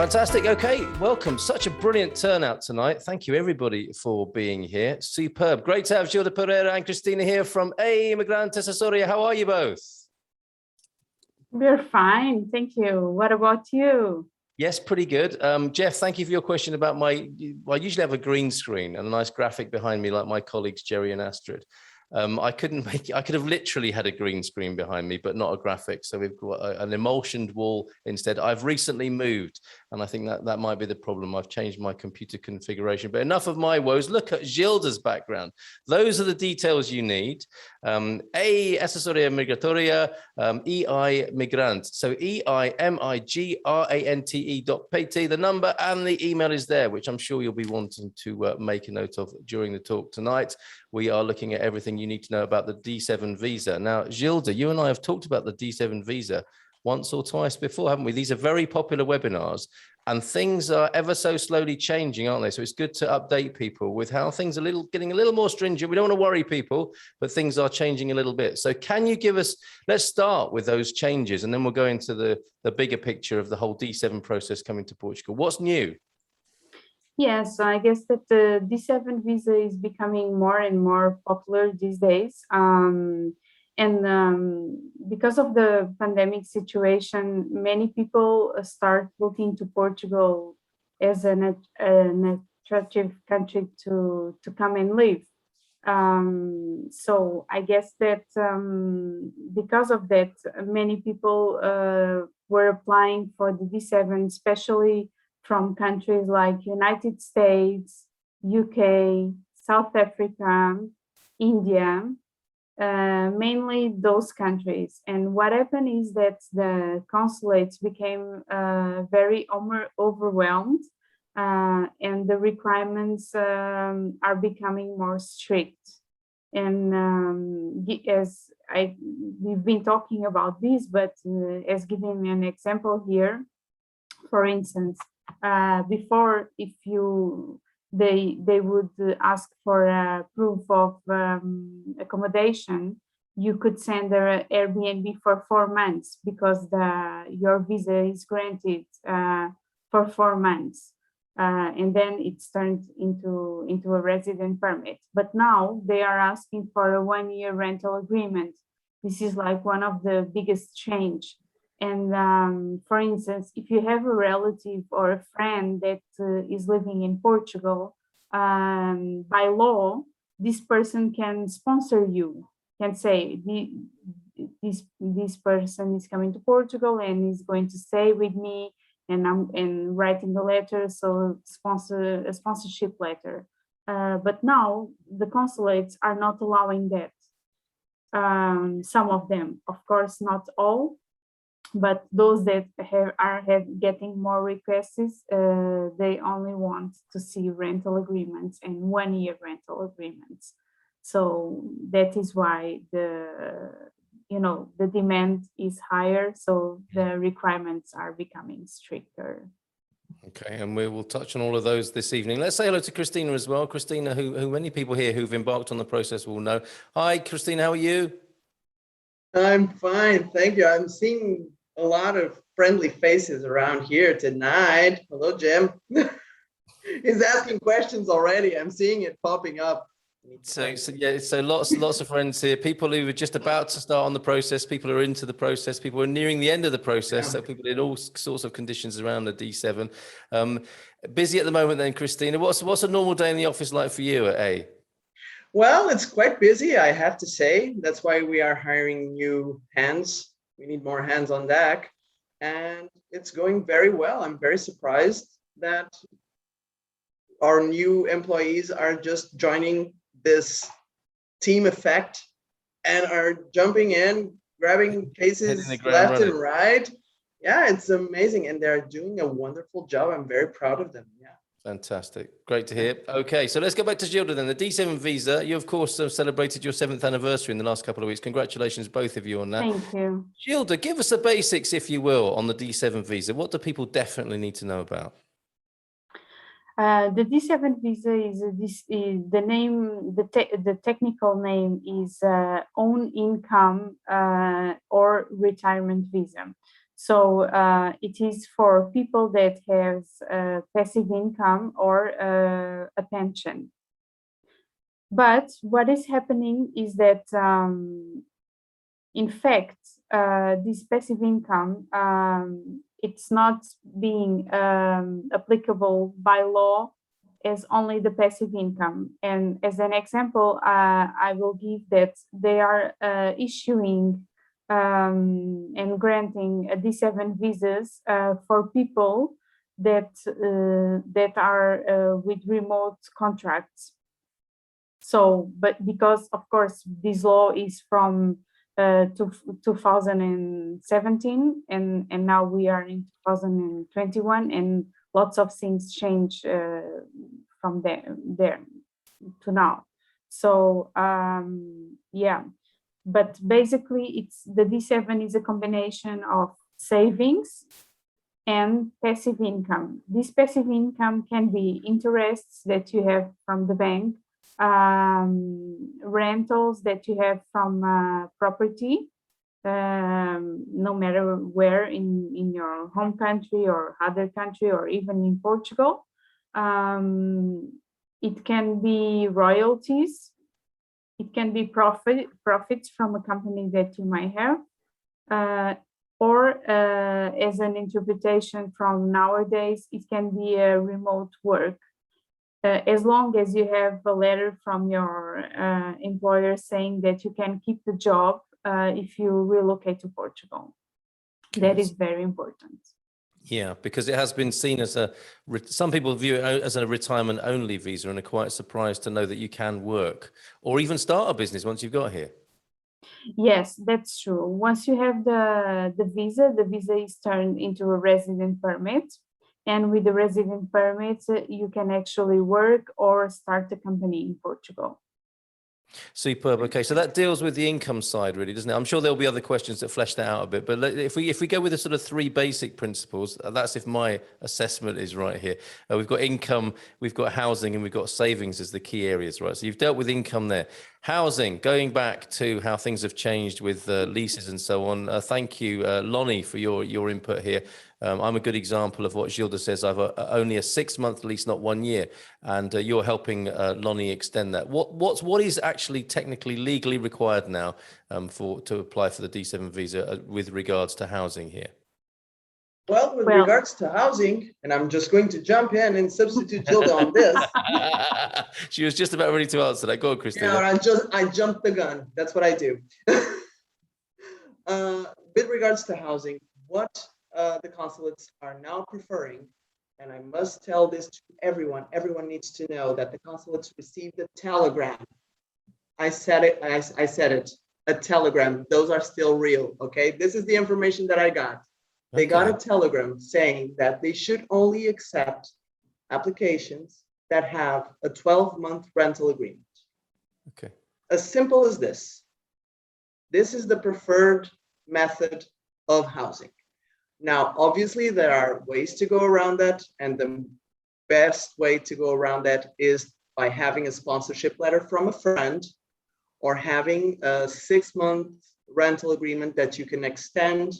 Fantastic. Okay, welcome. Such a brilliant turnout tonight. Thank you, everybody, for being here. Superb. Great to have Gilda Pereira and Cristina here from Imigrante Assessoria. How are you both? We're fine, thank you. What about you? Yes, pretty good. Jeff, thank you for your question about I usually have a green screen and a nice graphic behind me like my colleagues Jerry and Astrid. I couldn't make it. I could have literally had a green screen behind me, but not a graphic. So we've got an emulsioned wall instead. I've recently moved, and I think that might be the problem. I've changed my computer configuration, but enough of my woes. Look at Gilda's background. Those are the details you need. A Assessoria Migratoria, EI Migrant. So EIMIGRANTE.pt. The number and the email is there, which I'm sure you'll be wanting to make a note of during the talk tonight. We are looking at everything you need to know about the D7 visa. Now, Gilda, you and I have talked about the D7 visa once or twice before, haven't we? These are very popular webinars, and things are ever so slowly changing, aren't they? So it's good to update people with how things are getting a little more stringent. We don't want to worry people, but things are changing a little bit. So can you give us, let's start with those changes, and then we'll go into the bigger picture of the whole D7 process coming to Portugal. What's new? Yes, I guess that the D7 visa is becoming more and more popular these days. Because of the pandemic situation, many people start looking to Portugal as an attractive country to come and live. So I guess that because of that, many people were applying for the D7, especially from countries like United States, UK, South Africa, India, mainly those countries. And what happened is that the consulates became very overwhelmed, and the requirements are becoming more strict. And we've been talking about this, but as giving an example here, for instance, before, if they would ask for a proof of accommodation, you could send an Airbnb for 4 months because your visa is granted for 4 months, and then it's turned into a resident permit. But now they are asking for a 1-year rental agreement. This is like one of the biggest change. And for instance, if you have a relative or a friend that is living in Portugal, by law, this person can sponsor you, can say, this person is coming to Portugal and is going to stay with me, and I'm writing a letter, so a sponsorship letter. But now the consulates are not allowing that. Some of them, of course, not all. But those that are getting more requests, they only want to see rental agreements and 1-year rental agreements. So that is why the demand is higher. So the requirements are becoming stricter. Okay, and we will touch on all of those this evening. Let's say hello to Cristina as well. Cristina, who many people here who've embarked on the process will know. Hi, Cristina, how are you? I'm fine, thank you. I'm seeing a lot of friendly faces around here tonight. Hello, Jim. He's asking questions already. I'm seeing it popping up. So lots of friends here. People who are just about to start on the process. People who are into the process. People who are nearing the end of the process. Yeah. So people in all sorts of conditions around the D7. Busy at the moment, then, Cristina. What's a normal day in the office like for you at A? Well, it's quite busy, I have to say. That's why we are hiring new hands. We need more hands on deck, and it's going very well. I'm very surprised that our new employees are just joining this team effect and are jumping in, grabbing cases left and right. Yeah, it's amazing, and they're doing a wonderful job. I'm very proud of them. Yeah. Fantastic. Great to hear. Okay, so let's go back to Gilda then. The D7 visa, you of course have celebrated your 7th anniversary in the last couple of weeks. Congratulations, both of you, on that. Thank you. Gilda, give us the basics, if you will, on the D7 visa. What do people definitely need to know about? The D7 visa is the name, the technical name is own income or retirement visa. So it is for people that have passive income or a pension. But what is happening is that, in fact, this passive income, it's not being applicable by law as only the passive income. And as an example, I will give that they are issuing and granting D7 visas for people that are with remote contracts. So, but because of course this law is from 2017, and now we are in 2021, and lots of things change from there to now. So yeah, but basically it's the D7 is a combination of savings and passive income. This passive income can be interests that you have from the bank, rentals that you have from property, no matter where in your home country or other country or even in Portugal. It can be royalties. It can be profits from a company that you might have, or as an interpretation from nowadays, it can be a remote work. As long as you have a letter from your employer saying that you can keep the job if you relocate to Portugal. That is very important. Yeah, because it has been seen as some people view it as a retirement only visa and are quite surprised to know that you can work or even start a business once you've got here. Yes, that's true. Once you have the visa is turned into a resident permit. And with the resident permit, you can actually work or start a company in Portugal. Superb. Okay, so that deals with the income side, really, doesn't it? I'm sure there'll be other questions that flesh that out a bit. But if we go with the sort of three basic principles, that's if my assessment is right here. We've got income, we've got housing, and we've got savings as the key areas, right? So you've dealt with income there. Housing, going back to how things have changed with leases and so on. Thank you, Lonnie, for your input here. I'm a good example of what Gilda says. I've only a 6-month lease, not 1 year, and you're helping Lonnie extend that. What is actually technically legally required now to apply for the D7 visa with regards to housing here? Well, with regards to housing, and I'm just going to jump in and substitute Gilda on this. She was just about ready to answer that. Go on, Cristina. Yeah, I jumped the gun. That's what I do. With regards to housing, what the consulates are now preferring, and I must tell this to everyone. Everyone needs to know that the consulates received a telegram. I said it. I said it. A telegram. Those are still real. Okay. This is the information that I got. They got a telegram saying that they should only accept applications that have a 12-month rental agreement. Okay. As simple as this. This is the preferred method of housing. Now, obviously, there are ways to go around that, and the best way to go around that is by having a sponsorship letter from a friend or having a 6-month rental agreement that you can extend.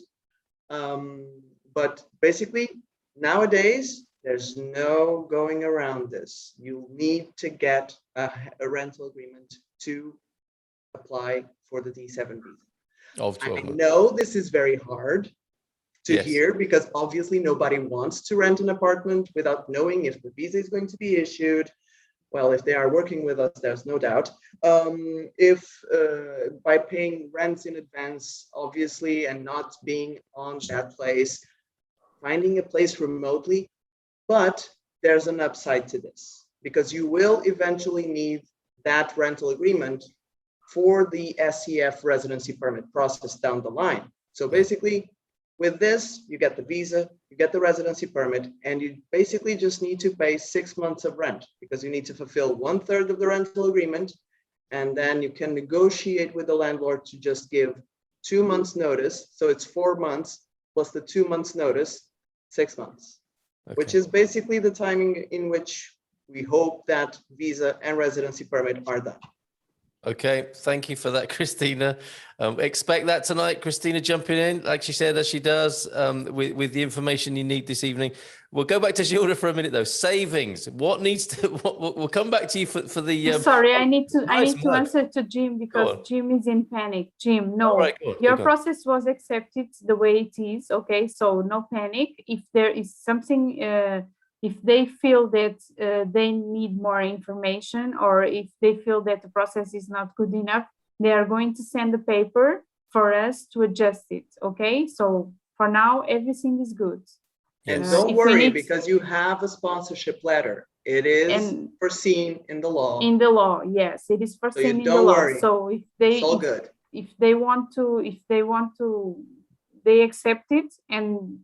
But basically, nowadays, there's no going around this. You need to get a rental agreement to apply for the D7 visa. I know this is very hard to hear, because obviously nobody wants to rent an apartment without knowing if the visa is going to be issued. Well, if they are working with us, there's no doubt. If by paying rents in advance, obviously, and not being on that place, finding a place remotely, but there's an upside to this, because you will eventually need that rental agreement for the SEF residency permit process down the line. So basically, with this, you get the visa, you get the residency permit, and you basically just need to pay 6 months of rent, because you need to fulfill 1/3 of the rental agreement, and then you can negotiate with the landlord to just give 2 months notice. So it's 4 months plus the 2 months notice, 6 months, which is basically the timing in which we hope that visa and residency permit are done. Okay, thank you for that, Cristina. Expect that tonight, Cristina jumping in, like she said, as she does, with the information you need this evening. We'll go back to Gilda for a minute, though. Savings. What needs to? We'll come back to you for the. Sorry, I need nice to mug. answer to Jim because Go on. Jim is in panic. Jim, no, All right, go on, your go on. process was accepted the way it is. Okay, so no panic. If there is something, if they feel that they need more information, or if they feel that the process is not good enough, they are going to send the paper for us to adjust it. Okay, so for now everything is good. And Yes. don't worry, because you have a sponsorship letter. It is foreseen in the law. In the law, yes, it is foreseen in the don't law. worry. So if they, It's all good. if they want to, they accept it, and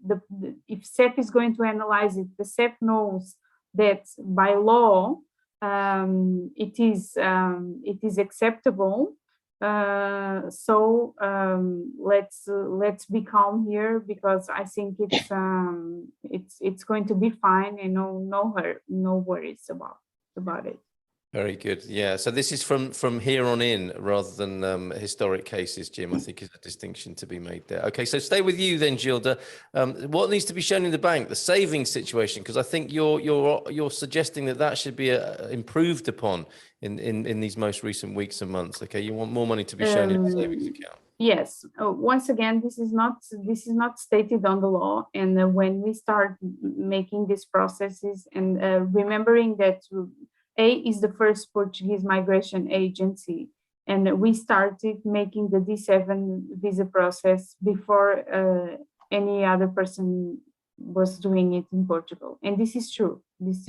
if SEP is going to analyze it, the SEP knows that by law it is acceptable. So let's be calm here, because I think it's going to be fine, and no worries about it. Very good. Yeah. So this is from here on in, rather than historic cases, Jim. I think is a distinction to be made there. Okay. So stay with you then, Gilda. What needs to be shown in the bank? The savings situation, because I think you're suggesting that should be improved upon in these most recent weeks and months. Okay. You want more money to be shown in the savings account. Yes. Once again, this is not stated on the law, and when we start making these processes, and remembering that A is the first Portuguese migration agency, and we started making the D7 visa process before any other person was doing it in Portugal. And this is true. This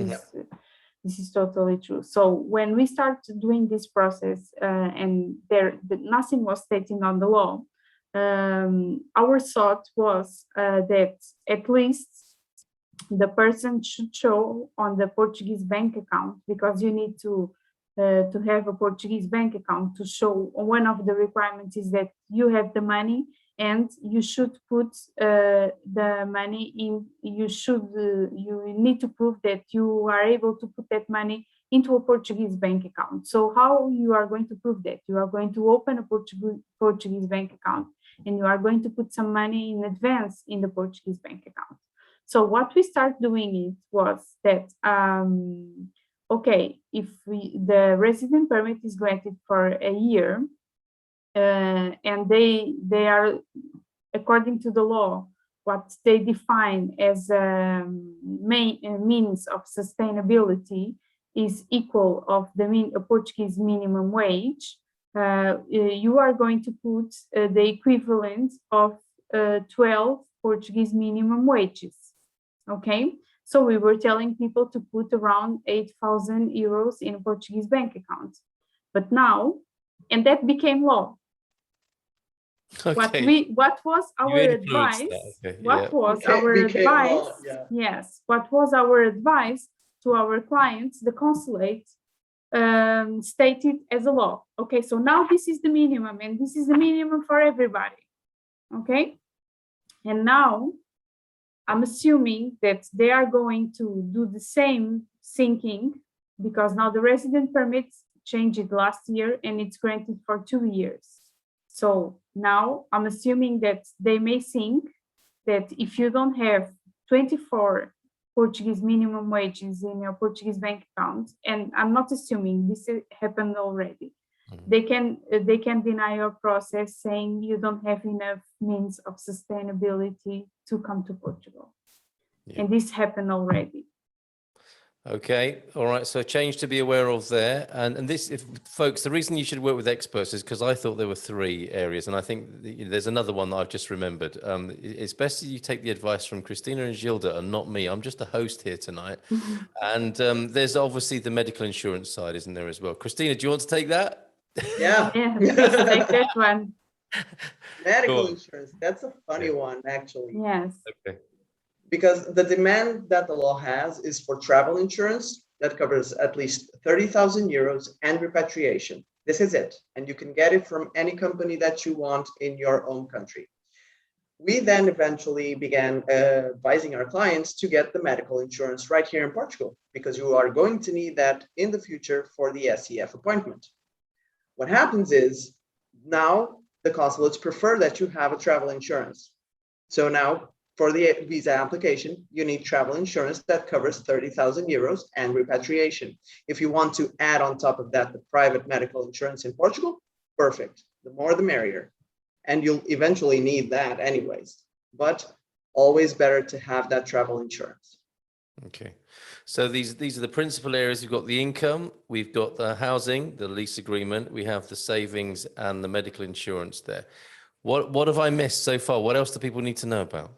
is totally true. So when we start doing this process, and nothing was stated on the law, our thought was that at least the person should show on the Portuguese bank account, because you need to have a Portuguese bank account to show. One of the requirements is that you have the money, and you should put the money in. You need to prove that you are able to put that money into a Portuguese bank account. So how you are going to prove that? You are going to open a Portuguese bank account, and you are going to put some money in advance in the Portuguese bank account. So what we start doing was that, okay, if the resident permit is granted for a year, and they are, according to the law, what they define as means of sustainability is equal of a Portuguese minimum wage, you are going to put the equivalent of 12 Portuguese minimum wages. Okay, so we were telling people to put around 8,000 euros in a Portuguese bank account, but now, and that became law. Okay. What was our advice? Okay. What was our advice? Yes, what was our advice to our clients? The consulate stated as a law. Okay, so now this is the minimum, and this is the minimum for everybody. Okay, and now I'm assuming that they are going to do the same thinking, because now the resident permits changed last year, and it's granted for 2 years. So now I'm assuming that they may think that if you don't have 24 Portuguese minimum wages in your Portuguese bank account, and I'm not assuming, this happened already, they can deny your process, saying you don't have enough means of sustainability to come to Portugal. Yeah. And this happened already. Okay, all right. So a change to be aware of there. And this, folks, the reason you should work with experts is because I thought there were 3 areas, and I think there's another one that I've just remembered. It's best that you take the advice from Cristina and Gilda and not me. I'm just a host here tonight. And there's obviously the medical insurance side, isn't there, as well? Cristina, do you want to take that? Yeah. Please take that one. Medical insurance, that's a funny one, actually. Yes. Okay. Because the demand that the law has is for travel insurance that covers at least 30,000 euros and repatriation. This is it. And you can get it from any company that you want in your own country. We then eventually began advising our clients to get the medical insurance right here in Portugal, because you are going to need that in the future for the SEF appointment. what happens is now the consulates prefer that you have a travel insurance. So now for the visa application, you need travel insurance that covers 30,000 euros and repatriation. If you want to add on top of that the private medical insurance in Portugal, perfect. The more the merrier. And you'll eventually need that anyways. But always better to have that travel insurance. Okay. So these are the principal areas. We've got the income, we've got the housing, the lease agreement, we have the savings and the medical insurance there. What have I missed so far? What else do people need to know about?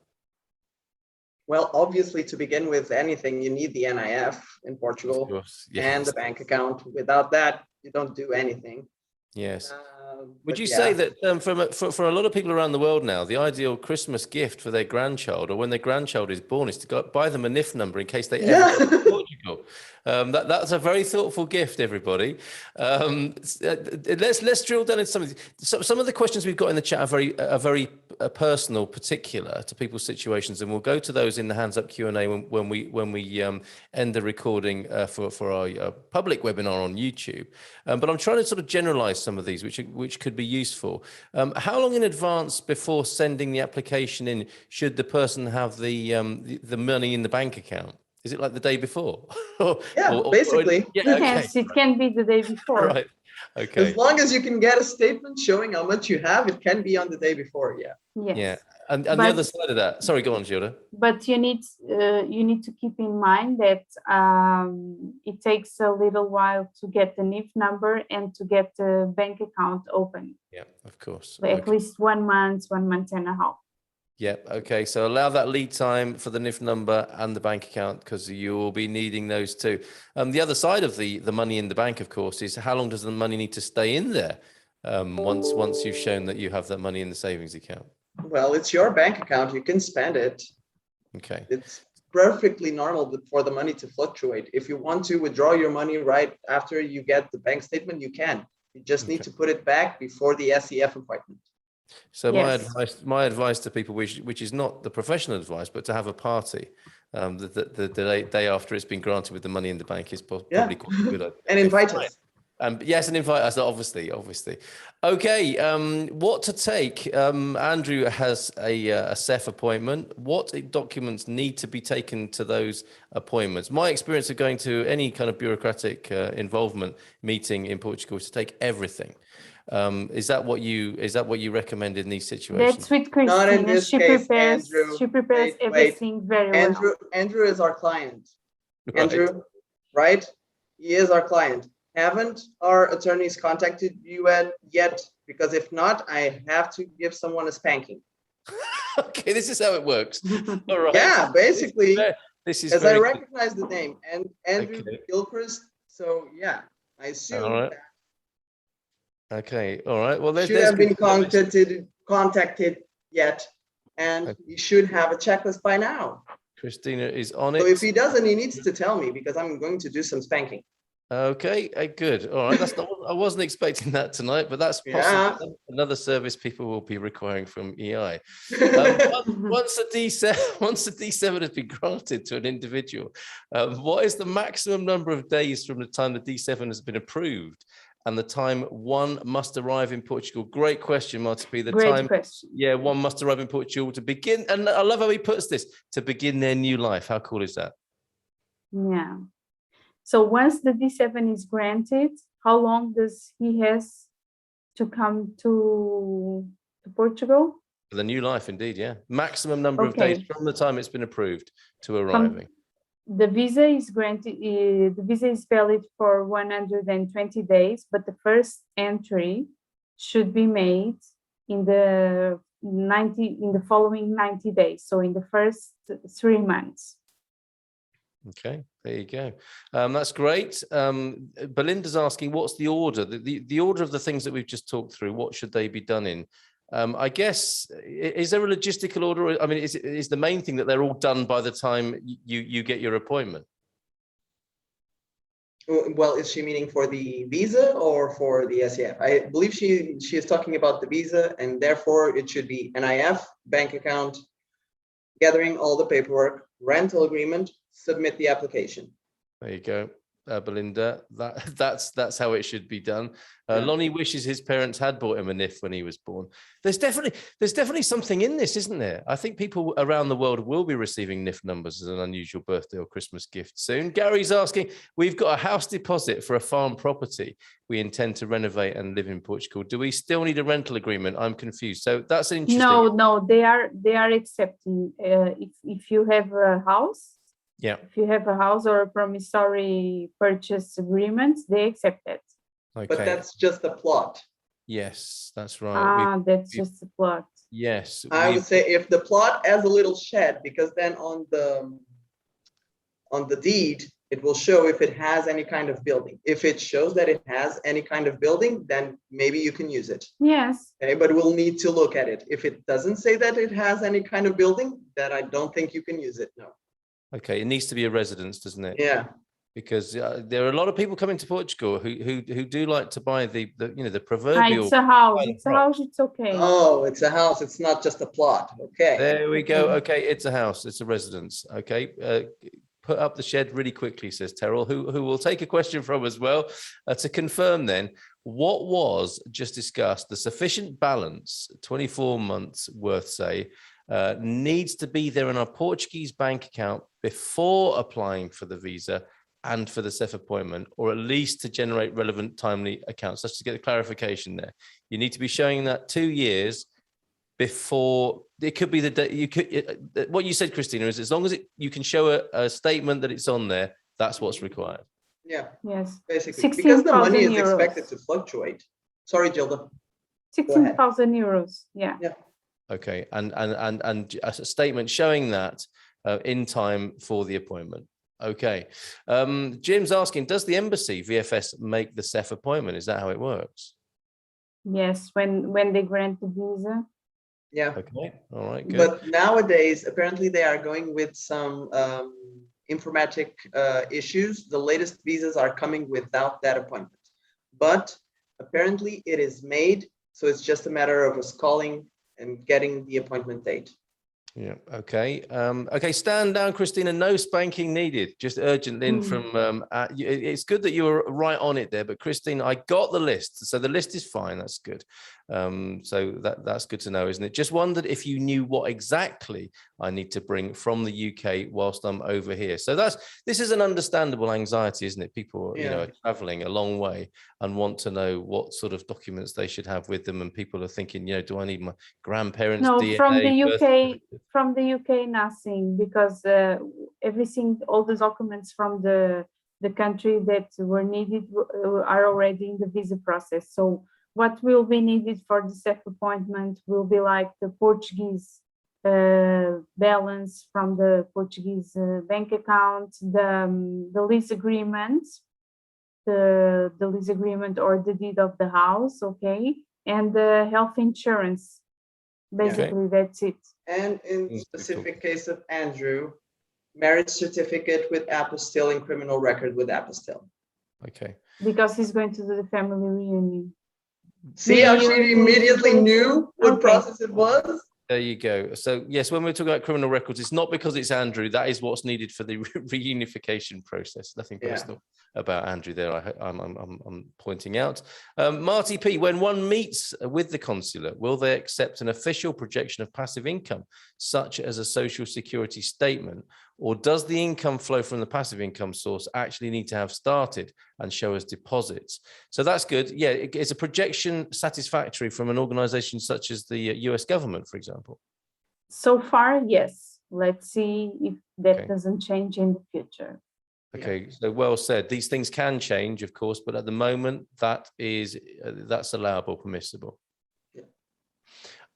Well, obviously, to begin with anything, you need the NIF in Portugal Yes. and the bank account. Without that, you don't do anything. Yes. Would But you yeah. say that for a lot of people around the world now, the ideal Christmas gift for their grandchild or when their grandchild is born is to go buy them a NIF number in case they ever go to Portugal? That's a very thoughtful gift, everybody. Let's drill down into some of these. Some of the questions we've got in the chat are very personal, particular to people's situations, and we'll go to those in the hands up Q&A when we end the recording for our public webinar on YouTube. But I'm trying to sort of generalize some of these, which could be useful. How long in advance before sending the application in should the person have the money in the bank account? Is it like the day before? Yeah, basically. Yes, it can be the day before. Right. Okay. As long as you can get a statement showing how much you have, it can be on the day before. Yeah. Yes. Yeah. And the other side of that, sorry, go on, Gilda. But you need to keep in mind that it takes a little while to get the NIF number and to get the bank account open. Yeah, of course. At least 1 month and a half. Yeah. Okay. So allow that lead time for the NIF number and the bank account because you will be needing those too. The other side of the money in the bank, of course, is how long does the money need to stay in there once you've shown that you have that money in the savings account? Well, it's your bank account. You can spend it. Okay. It's perfectly normal for the money to fluctuate. If you want to withdraw your money right after you get the bank statement, you can. You just need to put it back before the SEF appointment. So my advice to people, which is not the professional advice, but to have a party the day after it's been granted with the money in the bank is probably quite a good idea. And invite us. Yes, and invite us, obviously. Okay, what to take? Andrew has a SEF appointment. What documents need to be taken to those appointments? My experience of going to any kind of bureaucratic involvement meeting in Portugal is to take everything. Is that what you recommend in these situations? That's with Cristina. Not in this case, Andrew. She prepares everything very well. Andrew is our client. Right. Andrew, right? He is our client. Haven't our attorneys contacted you yet? Because if not, I have to give someone a spanking. Okay, this is how it works. All right. Yeah, basically, this is as I recognize the name, and Andrew Gilchrist. So yeah, I assume that. Okay, all right. Well, should have been contacted yet, and you should have a checklist by now. Cristina is on it. So if he doesn't, he needs to tell me because I'm going to do some spanking. Okay, good. All right, I wasn't expecting that tonight, but that's possibly another service people will be requiring from EI. Once the D7 has been granted to an individual, what is the maximum number of days from the time the D7 has been approved and the time one must arrive in Portugal? Great question, Marta. Great question. Yeah, one must arrive in Portugal to begin, and I love how he puts this, to begin their new life. How cool is that? Yeah. So once the D7 is granted, how long does he has to come to Portugal? For the new life, indeed, yeah. Maximum number of days from the time it's been approved to arriving. The visa is granted. The visa is valid for 120 days, but the first entry should be made in the following 90 days. So in the first 3 months. Okay, there you go. That's great. Belinda's asking, what's the order? The order of the things that we've just talked through, what should they be done in? I guess, is there a logistical order? I mean, is the main thing that they're all done by the time you get your appointment? Well, is she meaning for the visa or for the SEF? I believe she is talking about the visa, and therefore it should be NIF, bank account, gathering all the paperwork, rental agreement, submit the application. There you go. Belinda. That's how it should be done. Lonnie wishes his parents had bought him a NIF when he was born. There's definitely something in this, isn't there? I think people around the world will be receiving NIF numbers as an unusual birthday or Christmas gift soon. Gary's asking, we've got a house deposit for a farm property we intend to renovate and live in Portugal. Do we still need a rental agreement? I'm confused. So that's an interesting. No, they are accepting if you have a house. Yeah. If you have a house or a promissory purchase agreement, they accept it. Okay. But that's just a plot. Yes, that's right. That's just a plot. Yes. I would say if the plot has a little shed, because then on the deed, it will show if it has any kind of building. If it shows that it has any kind of building, then maybe you can use it. Yes. Okay, but we'll need to look at it. If it doesn't say that it has any kind of building, then I don't think you can use it, no. Okay, it needs to be a residence, doesn't it? Yeah. Because there are a lot of people coming to Portugal who do like to buy the proverbial. It's a house. It's a house. It's okay. Oh, it's a house. It's not just a plot. Okay. There we go. Okay, it's a house. It's a residence. Okay. Put up the shed really quickly, says Terrell, who will take a question from as well. To confirm then, what was just discussed, the sufficient balance, 24 months worth, say, needs to be there in our Portuguese bank account before applying for the visa and for the CEF appointment, or at least to generate relevant timely accounts. Let's just get the clarification there. You need to be showing that 2 years before. It could be the day you could. What you said, Cristina, is as long as you can show a statement that it's on there, that's what's required. Yeah. Yes. Basically, because the money is €16,000. expected to fluctuate. Sorry, Gilda. 16,000 euros. Yeah. Yeah. Okay, and a statement showing that in time for the appointment. Okay. Jim's asking, does the embassy VFS make the CEF appointment? Is that how it works? Yes, when they grant the visa. Yeah. Okay. All right. Good. But nowadays, apparently, they are going with some informatic issues. The latest visas are coming without that appointment. But apparently, it is made. So it's just a matter of us calling and getting the appointment date. Yeah. Okay. Okay. Stand down, Cristina. No spanking needed. Just urgent in from. It's good that you were right on it there, but Cristina, I got the list, so the list is fine. That's good. So that's good to know, isn't it? Just wondered if you knew what exactly I need to bring from the UK whilst I'm over here. So this is an understandable anxiety, isn't it? People, are traveling a long way and want to know what sort of documents they should have with them, and people are thinking, do I need my grandparents' DNA? From the UK, nothing, because everything, all the documents from the country that were needed are already in the visa process. So what will be needed for the CEF appointment will be like the Portuguese balance from the Portuguese bank account, the lease agreement, the lease agreement or the deed of the house, okay, and the health insurance. Basically, that's it. And in specific case of Andrew, marriage certificate with apostille and criminal record with apostille. Okay. Because he's going to do the family reunion. See how she immediately knew what process it was? There you go. So yes, when we're talking about criminal records, it's not because it's Andrew. That is what's needed for the reunification process. Nothing personal about Andrew there. I'm pointing out. Marty P, when one meets with the consulate, will they accept an official projection of passive income, such as a social security statement, or does the income flow from the passive income source actually need to have started and show as deposits? So that's good. Yeah, it's a projection satisfactory from an organization such as the US government, for example? So far, yes. Let's see if that doesn't change in the future. Okay, so well said. These things can change, of course, but at the moment, that's allowable, permissible.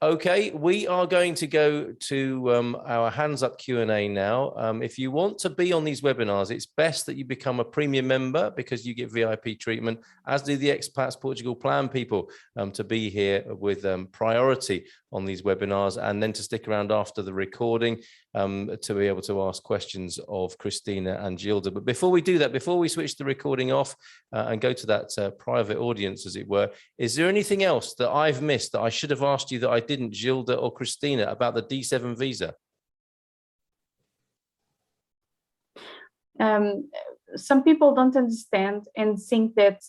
Okay, we are going to go to our hands up Q&A now. If you want to be on these webinars, it's best that you become a premium member because you get VIP treatment, as do the Expats Portugal plan people, to be here with priority on these webinars, and then to stick around after the recording to be able to ask questions of Cristina and Gilda. But before we do that, before we switch the recording off and go to that private audience, as it were, is there anything else that I've missed that I should have asked you that I didn't, Gilda or Cristina, about the D7 visa? some people don't understand and think that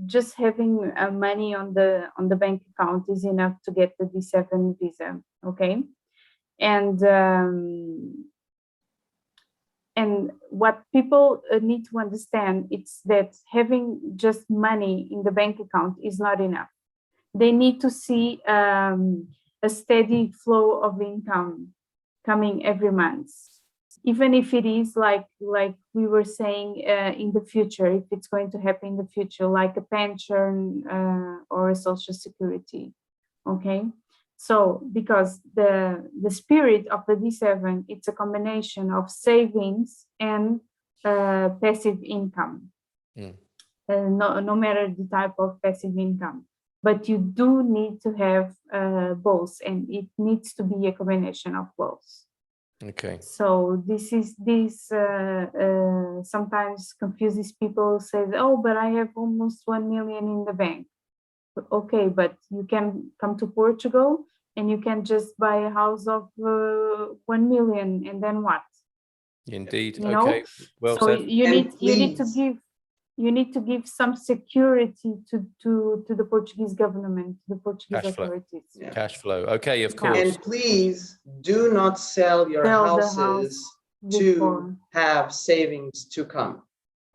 just having money on the bank account is enough to get the D7 visa. Okay, and what people need to understand is that having just money in the bank account is not enough. They need to see a steady flow of income coming every month, even if it is like we were saying in the future, if it's going to happen in the future, like a pension or a social security. Okay, so because the spirit of the D7, it's a combination of savings and passive income. No matter the type of passive income, but you do need to have both, and it needs to be a combination of both. Okay. So this sometimes confuses people. Say, oh, but I have almost 1 million in the bank. Okay, but you can come to Portugal and you can just buy a house of 1 million, and then what? Indeed. You okay. know? Well so said. you need to give some security to the Portuguese government, the Portuguese authorities. Yeah. Cash flow. Okay, of course. And please do not sell your houses to have savings to come.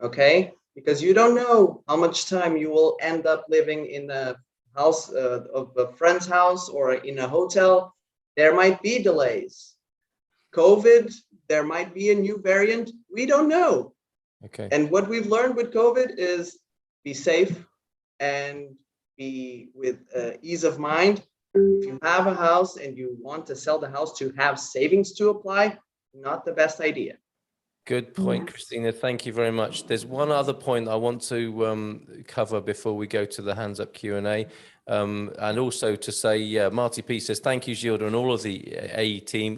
Okay, because you don't know how much time you will end up living in a house of a friend's house or in a hotel. There might be delays. COVID, there might be a new variant. We don't know. Okay. And what we've learned with COVID is be safe and be with ease of mind. If you have a house and you want to sell the house to have savings to apply, not the best idea. Good point, Cristina. Thank you very much. There's one other point I want to cover before we go to the hands up Q&A. And also to say, Marty P says, thank you, Gilda, and all of the EI team,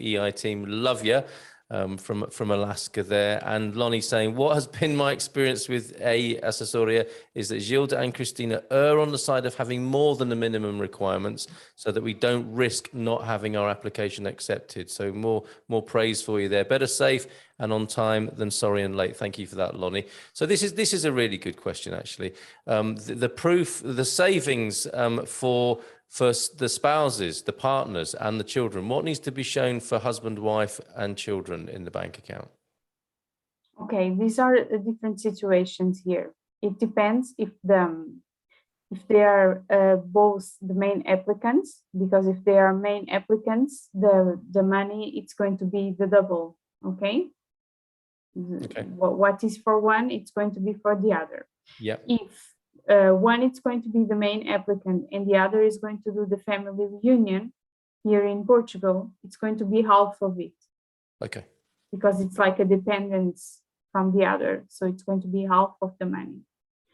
love you. From Alaska there. And Lonnie saying, what has been my experience with Assessoria is that Gilda and Cristina err on the side of having more than the minimum requirements so that we don't risk not having our application accepted. So more praise for you there. Better safe and on time than sorry and late. Thank you for that, Lonnie. So this is a really good question, actually. The proof, the savings for the spouses, the partners and the children, what needs to be shown for husband, wife and children in the bank account? Okay, these are different situations here. It depends if they are both the main applicants, because if they are main applicants, the money, it's going to be the double. Okay. What is for one, it's going to be for the other. Yeah. If one is going to be the main applicant and the other is going to do the family reunion here in Portugal, it's going to be half of it. Okay. Because it's like a dependence from the other. So it's going to be half of the money.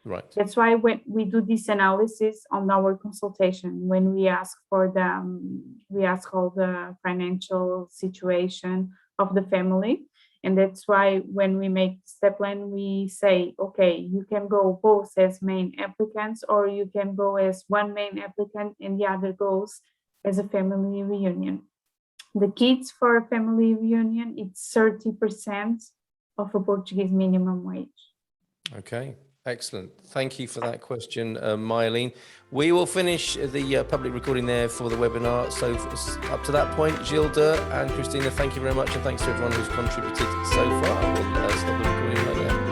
Right. That's why when we do this analysis on our consultation, when we ask for we ask all the financial situation of the family. And that's why when we make the step plan, we say, okay, you can go both as main applicants, or you can go as one main applicant and the other goes as a family reunion. The kids for a family reunion, it's 30% of a Portuguese minimum wage. Okay. Excellent. Thank you for that question, Mylene. We will finish the public recording there for the webinar. So up to that point, Gilda and Cristina, thank you very much. And thanks to everyone who's contributed so far. We'll stop the recording right there.